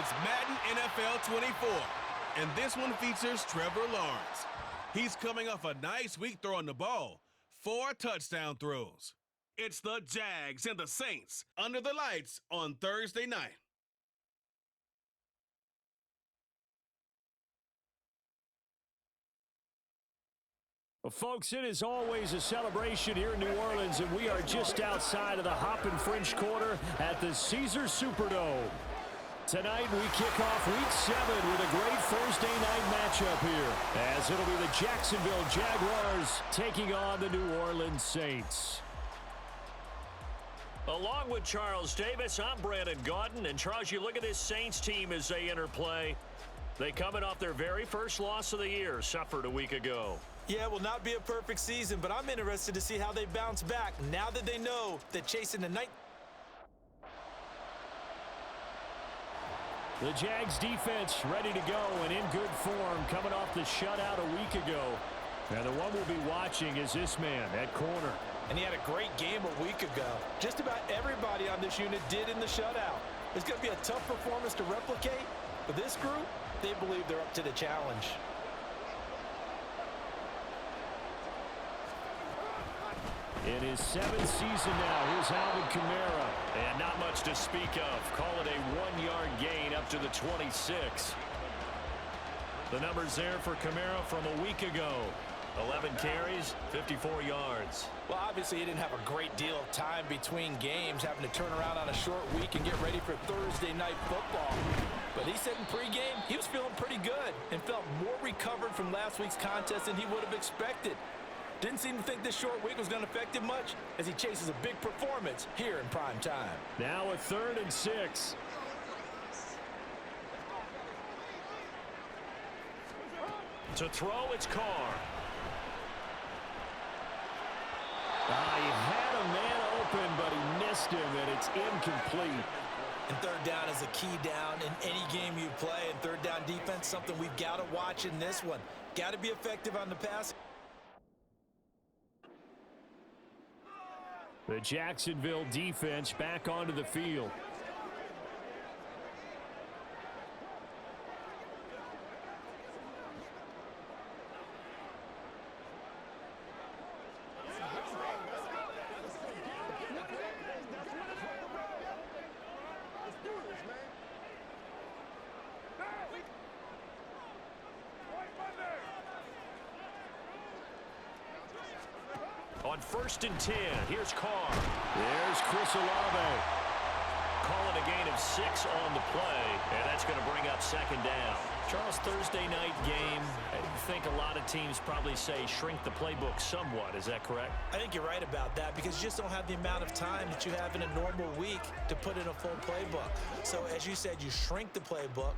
It's Madden NFL 24, and this one features Trevor Lawrence. He's coming off a nice week throwing the ball, 4 touchdown throws. It's the Jags and the Saints under the lights on Thursday night. Well, folks, it is always a celebration here in New Orleans, and we are just outside of the Hoppin' French Quarter at the Caesars Superdome. Tonight, we kick off Week 7 with a great Thursday night matchup here, as it'll be the Jacksonville Jaguars taking on the New Orleans Saints. Along with Charles Davis, I'm Brandon Gaudin. And Charles, you look at this Saints team as they enter play. They coming off their very first loss of the year, suffered a week ago. Yeah, it will not be a perfect season, but I'm interested to see how they bounce back now that they know that chasing the night. The Jags defense ready to go and in good form coming off the shutout a week ago. And the one we'll be watching is this man at corner. And he had a great game a week ago. Just about everybody on this unit did in the shutout. It's going to be a tough performance to replicate, but this group, they believe they're up to the challenge. In his 7th season now, here's Alvin Kamara. And not much to speak of. Call it a 1-yard gain up to the 26. The numbers there for Kamara from a week ago. 11 carries, 54 yards. Well, obviously, he didn't have a great deal of time between games, having to turn around on a short week and get ready for Thursday night football. But he said in pregame, he was feeling pretty good and felt more recovered from last week's contest than he would have expected. Didn't seem to think this short week was going to affect him much as he chases a big performance here in prime time. Now a 3rd and 6. To throw, it's Carr. He had a man open, but he missed him, and it's incomplete. And third down is a key down in any game you play. And third down defense, something we've got to watch in this one. Got to be effective on the pass. The Jacksonville defense back onto the field. On 1st and 10, here's Carr. There's Chris Olave. Call it a gain of 6 on the play, and that's going to bring up 2nd down. Charles, Thursday night game, I think a lot of teams probably say shrink the playbook somewhat. Is that correct? I think you're right about that because you just don't have the amount of time that you have in a normal week to put in a full playbook. So as you said, you shrink the playbook,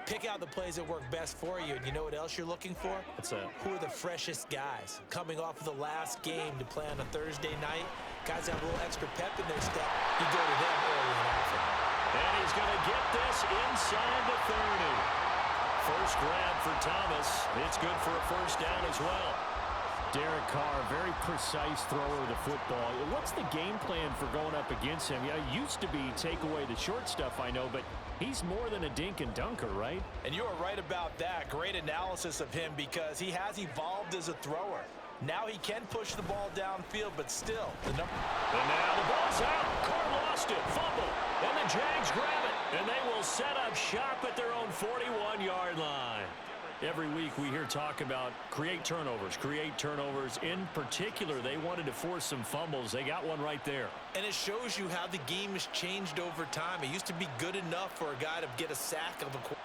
pick out the plays that work best for you. And you know what else you're looking for? What's that? Who are the freshest guys coming off of the last game to play on a Thursday night? Guys have a little extra pep in their step. You go to them early and often. And he's going to get this inside the 30. First grab for Thomas. It's good for a 1st down as well. Derek Carr, very precise thrower of the football. What's the game plan for going up against him? Yeah, it used to be take away the short stuff, I know, but he's more than a dink and dunker, right? And you are right about that. Great analysis of him because he has evolved as a thrower. Now he can push the ball downfield, but still. And now the ball's out. Carr lost it. Fumble. And the Jags grab it. And they will set up shop at their own 41-yard line. Every week we hear talk about create turnovers. In particular, they wanted to force some fumbles. They got one right there. And it shows you how the game has changed over time. It used to be good enough for a guy to get a sack of a quarterback.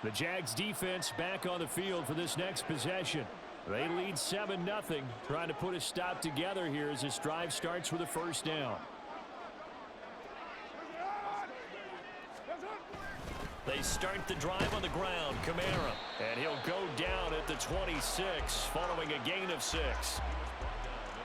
The Jags defense back on the field for this next possession. They lead 7-0, trying to put a stop together here as this drive starts with a 1st down. They start the drive on the ground. Kamara. And he'll go down at the 26 following a gain of 6.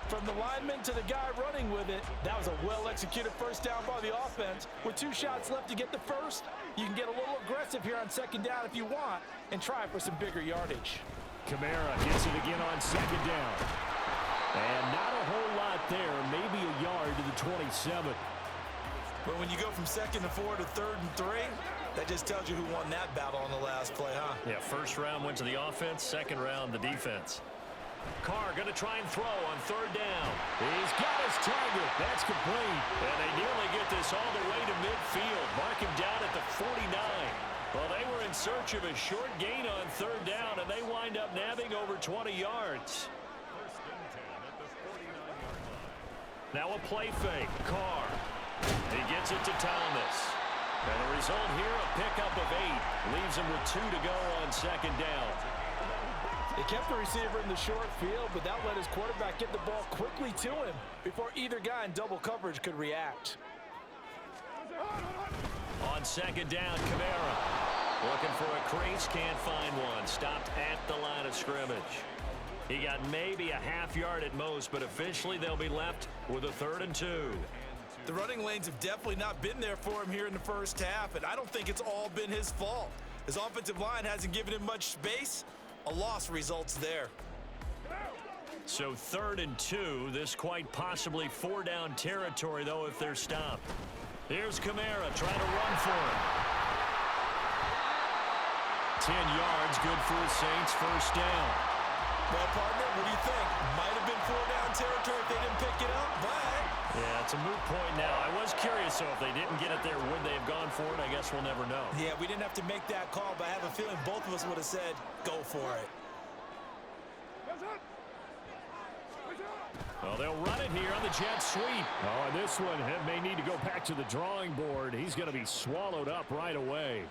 From the lineman to the guy running with it, that was a well-executed 1st down by the offense. With 2 shots left to get the first, you can get a little aggressive here on 2nd down if you want and try for some bigger yardage. Kamara gets it again on 2nd down. And not a whole lot there, maybe a yard to the 27. But when you go from 2nd and 4 to 3rd and 3, that just tells you who won that battle on the last play, huh? Yeah, first round went to the offense, second round the defense. Carr going to try and throw on 3rd down. He's got his target. That's complete. And they nearly get this all the way to midfield. Mark him down at the 49. Well, they were in search of a short gain on 3rd down, and they wind up nabbing over 20 yards. Now a play fake. Carr. He gets it to Thomas. And the result here, a pickup of 8. Leaves him with 2 to go on 2nd down. They kept the receiver in the short field, but that let his quarterback get the ball quickly to him before either guy in double coverage could react. On 2nd down, Kamara. Looking for a crease, can't find one. Stopped at the line of scrimmage. He got maybe a half yard at most, but officially they'll be left with a 3rd and 2. The running lanes have definitely not been there for him here in the first half, and I don't think it's all been his fault. His offensive line hasn't given him much space. A loss results there. So 3rd and 2. This quite possibly 4-down territory, though, if they're stopped. Here's Kamara trying to run for him. 10 yards, good for the Saints, first down. Well, partner, what do you think? Might have been 4-down territory if they didn't pick it up, but... Yeah, it's a moot point now. I was curious, though, if they didn't get it there, would they have gone for it? I guess we'll never know. Yeah, we didn't have to make that call, but I have a feeling both of us would have said, go for it. Well, they'll run it here on the jet sweep. Oh, and this one may need to go back to the drawing board. He's going to be swallowed up right away.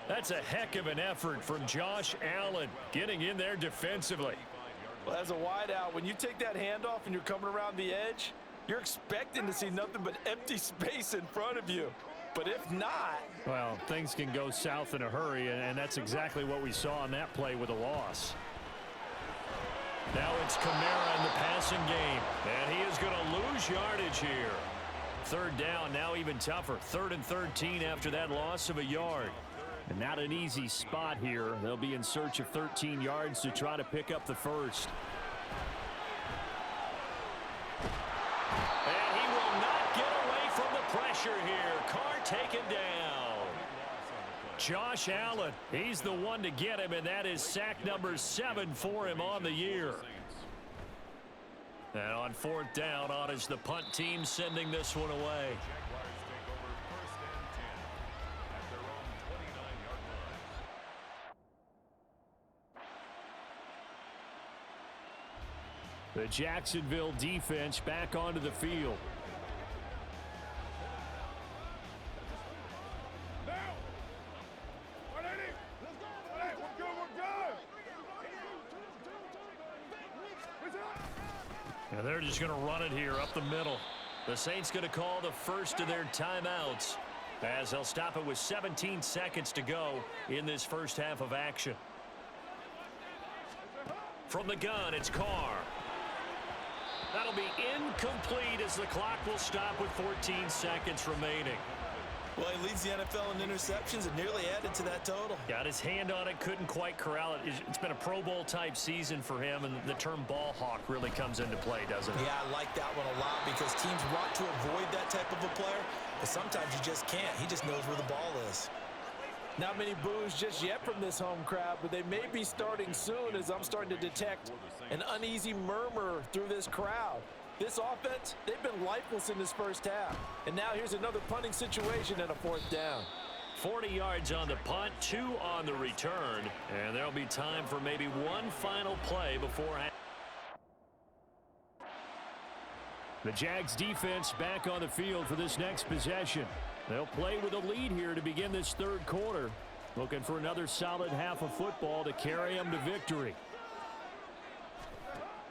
That's a heck of an effort from Josh Allen getting in there defensively. Well, as a wideout, when you take that handoff and you're coming around the edge, you're expecting to see nothing but empty space in front of you. But if not... Well, things can go south in a hurry, and that's exactly what we saw on that play with a loss. Now it's Kamara in the passing game, and he is going to lose yardage here. 3rd down, now even tougher. 3rd and 13 after that loss of a yard. And not an easy spot here. They'll be in search of 13 yards to try to pick up the first. And he will not get away from the pressure here. Carr taken down. Josh Allen, he's the one to get him, and that is sack number 7 for him on the year. And on 4th down, on is the punt team sending this one away. The Jacksonville defense back onto the field. And they're just going to run it here up the middle. The Saints going to call the first of their timeouts as they'll stop it with 17 seconds to go in this first half of action. From the gun, it's Carr. That'll be incomplete as the clock will stop with 14 seconds remaining. Well, he leads the NFL in interceptions and nearly added to that total. Got his hand on it, couldn't quite corral it. It's been a Pro Bowl type season for him, and the term ball hawk really comes into play, doesn't it? Yeah, I like that one a lot because teams want to avoid that type of a player, but sometimes you just can't. He just knows where the ball is. Not many boos just yet from this home crowd, but they may be starting soon as I'm starting to detect an uneasy murmur through this crowd. This offense, they've been lifeless in this first half. And now here's another punting situation and a 4th down. 40 yards on the punt, 2 on the return, and there'll be time for maybe one final play before. The Jags defense back on the field for this next possession. They'll play with a lead here to begin this 3rd quarter. Looking for another solid half of football to carry them to victory.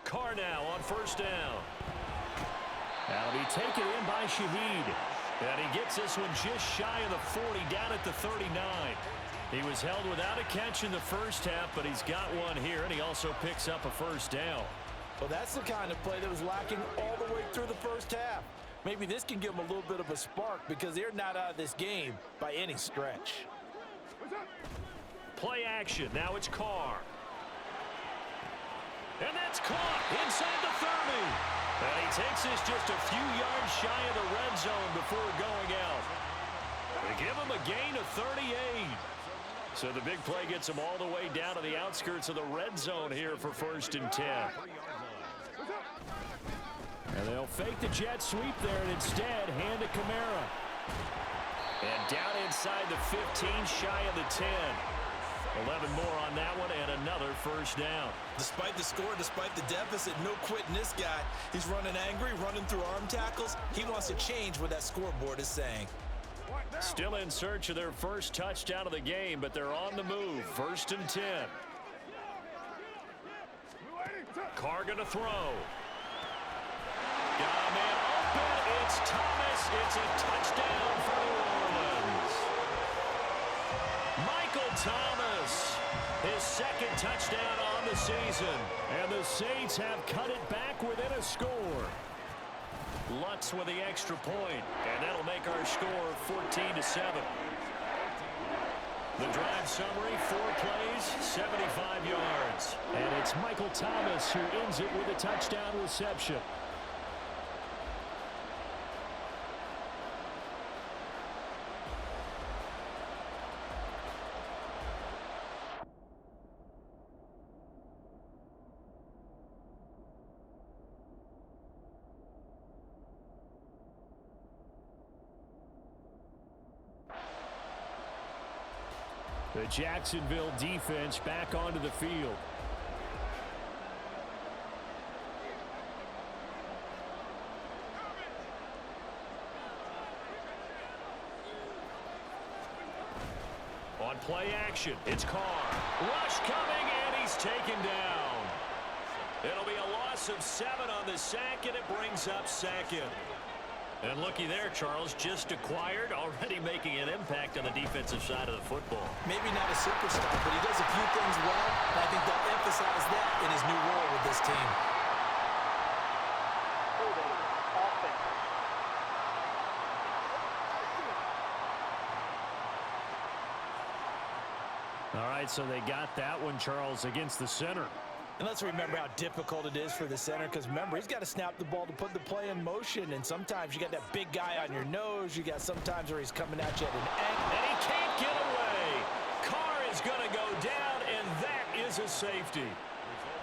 Carr now on 1st down. That'll be taken in by Shaheed. And he gets this one just shy of the 40, down at the 39. He was held without a catch in the first half, but he's got one here, and he also picks up a 1st down. Well, that's the kind of play that was lacking all the way through the first half. Maybe this can give them a little bit of a spark because they're not out of this game by any stretch. Play action. Now it's Carr. And that's caught inside the 30. And he takes this just a few yards shy of the red zone before going out. They give him a gain of 38. So the big play gets him all the way down to the outskirts of the red zone here for 1st and 10. And they'll fake the jet sweep there and instead hand to Kamara. And down inside the 15, shy of the 10. 11 more on that one and another 1st down. Despite the score, despite the deficit, no quitting this guy. He's running angry, running through arm tackles. He wants to change what that scoreboard is saying. Still in search of their first touchdown of the game, but they're on the move. 1st and 10. Carr gonna throw. Got a man open. It's Thomas. It's a touchdown for New Orleans. Michael Thomas, his 2nd touchdown on the season. And the Saints have cut it back within a score. Lutz with the extra point, and that'll make our score 14-7. The drive summary, 4 plays, 75 yards. And it's Michael Thomas who ends it with a touchdown reception. The Jacksonville defense back onto the field. On play action, it's Carr. Rush coming, and he's taken down. It'll be a loss of 7 on the sack, and it brings up 2nd. And looky there, Charles, just acquired, already making an impact on the defensive side of the football. Maybe not a superstar, but he does a few things well, and I think they'll emphasize that in his new role with this team. All right, so they got that one, Charles, against the center. And let's remember how difficult it is for the center, because remember, he's got to snap the ball to put the play in motion, and sometimes you got that big guy on your nose. You got sometimes where he's coming at you at an angle. And he can't get away. Carr is going to go down, and that is a safety.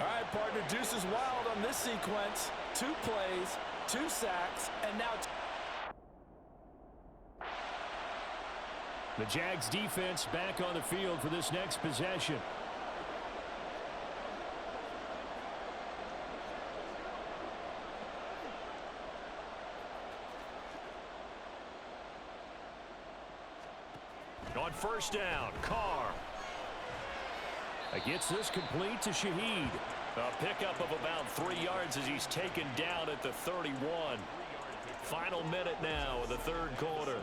All right, partner, deuce is wild on this sequence. 2 plays, 2 sacks, and now... The Jags defense back on the field for this next possession. On 1st down, Carr. Gets this complete to Shaheed. A pickup of about 3 yards as he's taken down at the 31. Final minute now of the 3rd quarter.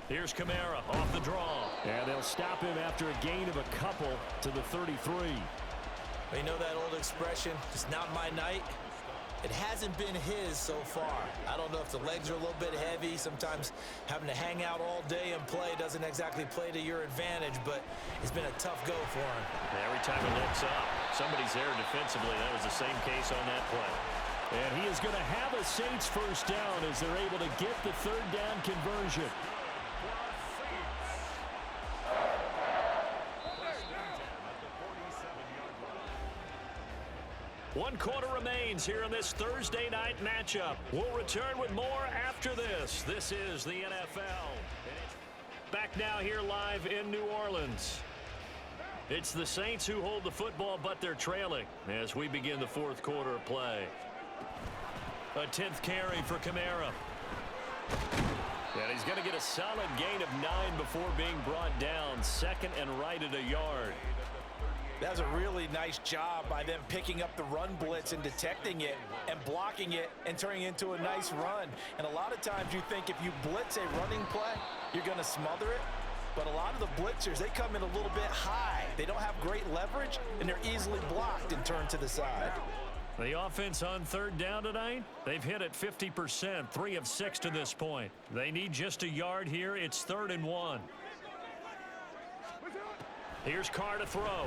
Here's Kamara off the draw. And they'll stop him after a gain of a couple to the 33. You know that old expression, it's not my night? It hasn't been his so far. I don't know if the legs are a little bit heavy. Sometimes having to hang out all day and play doesn't exactly play to your advantage, but it's been a tough go for him. Every time he looks up, somebody's there defensively. That was the same case on that play. And he is going to have a Saints 1st down as they're able to get the 3rd down conversion. One quarter remains here in this Thursday night matchup. We'll return with more after this. This is the NFL. Back now here live in New Orleans. It's the Saints who hold the football, but they're trailing as we begin the 4th quarter of play. A 10th carry for Kamara. And he's going to get a solid gain of 9 before being brought down. 2nd and right at a yard. That was a really nice job by them picking up the run blitz and detecting it and blocking it and turning it into a nice run. And a lot of times you think if you blitz a running play, you're going to smother it. But a lot of the blitzers, they come in a little bit high. They don't have great leverage, and they're easily blocked and turned to the side. The offense on 3rd down tonight, they've hit it 50%, 3 of 6 to this point. They need just a yard here. It's 3rd and 1. Here's Carr to throw.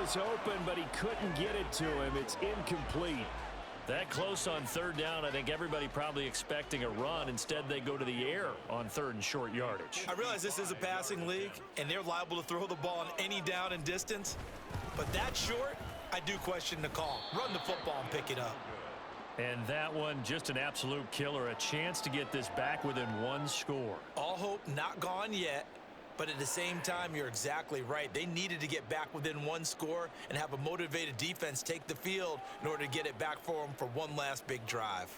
was open, but he couldn't get it to him. It's incomplete. That close on third down, I think everybody probably expecting a run. Instead, they go to the air on third and short yardage. I realize this is a passing league, and they're liable to throw the ball on any down and distance. But that short, I do question the call. Run the football and pick it up. And that one, just an absolute killer. A chance to get this back within one score. All hope not gone yet. But at the same time, you're exactly right. They needed to get back within one score and have a motivated defense take the field in order to get it back for them for one last big drive.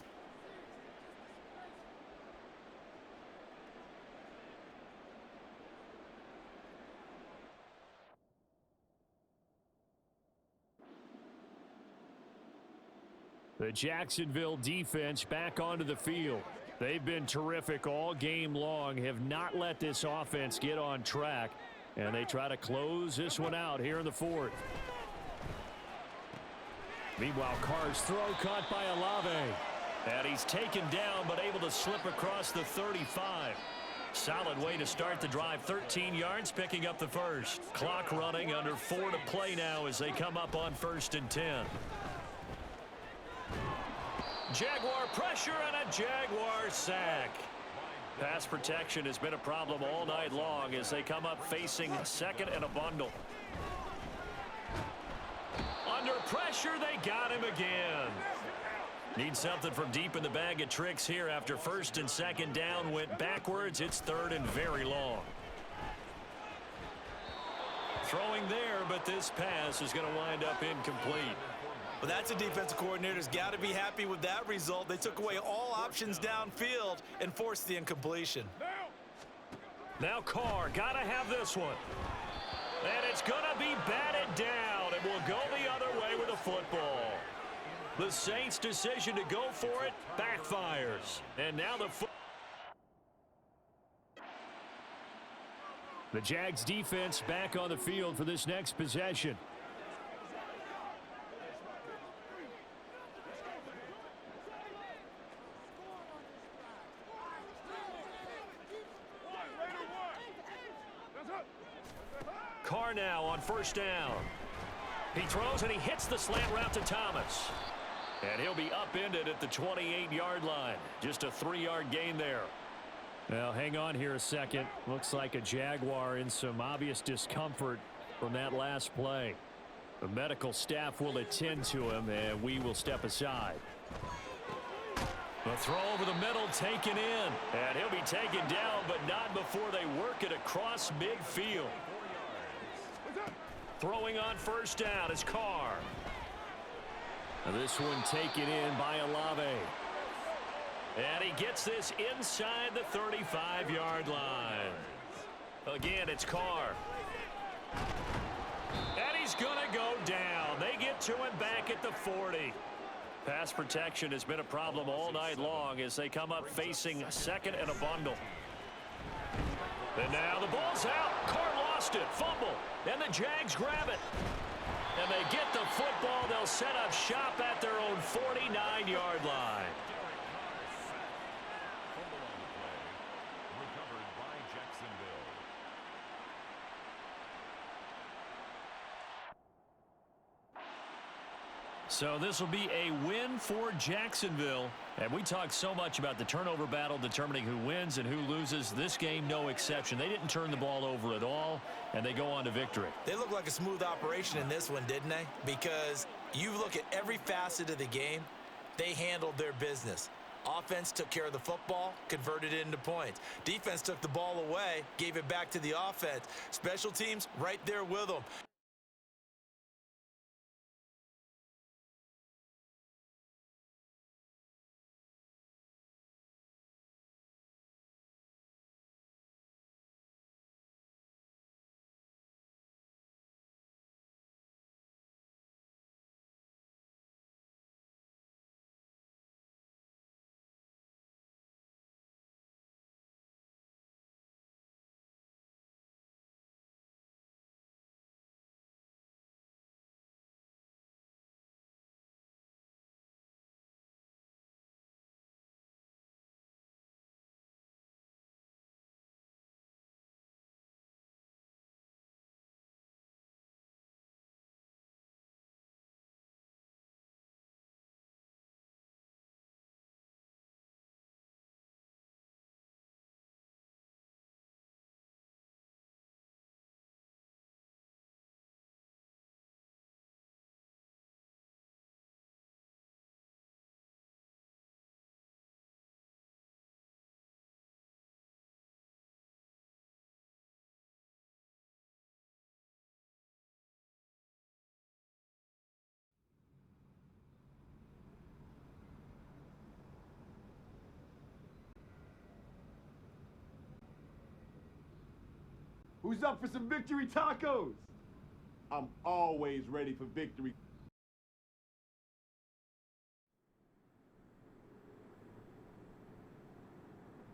The Jacksonville defense back onto the field. They've been terrific all game long, have not let this offense get on track, and they try to close this one out here in the fourth. Meanwhile, Carr's throw caught by Olave. And he's taken down, but able to slip across the 35. Solid way to start the drive. 13 yards, picking up the first. Clock running, under 4 to play now as they come up on 1st and 10. Jaguar pressure and a Jaguar sack. Pass protection has been a problem all night long as they come up facing 2nd and a bundle. Under pressure, they got him again. Need something from deep in the bag of tricks here after 1st and 2nd down went backwards. It's 3rd and very long. Throwing there, but this pass is going to wind up incomplete. Well, that's a defensive coordinator's got to be happy with that result. They took away all options downfield and forced the incompletion. Now Carr, got to have this one. And it's going to be batted down, and will go the other way with the football. The Saints' decision to go for it backfires. And now the Jags defense back on the field for this next possession. Carr now on 1st down. He throws and he hits the slant route to Thomas. And he'll be upended at the 28-yard line. Just a 3-yard gain there. Well, hang on here a second. Looks like a Jaguar in some obvious discomfort from that last play. The medical staff will attend to him, and we will step aside. The throw over the middle taken in. And he'll be taken down, but not before they work it across midfield. Throwing on 1st down is Carr. Now this one taken in by Olave. And he gets this inside the 35-yard line. Again, it's Carr. And he's going to go down. They get to him back at the 40. Pass protection has been a problem all night long as they come up facing 2nd and a bundle. And now the ball's out. Carr lost it. Fumble. And the Jags grab it. And they get the football. They'll set up shop at their own 49-yard line. So this will be a win for Jacksonville. And we talked so much about the turnover battle determining who wins and who loses. This game, no exception. They didn't turn the ball over at all, and they go on to victory. They look like a smooth operation in this one, didn't they? Because you look at every facet of the game, they handled their business. Offense took care of the football, converted it into points. Defense took the ball away, gave it back to the offense. Special teams, right there with them. Who's up for some victory tacos? I'm always ready for victory.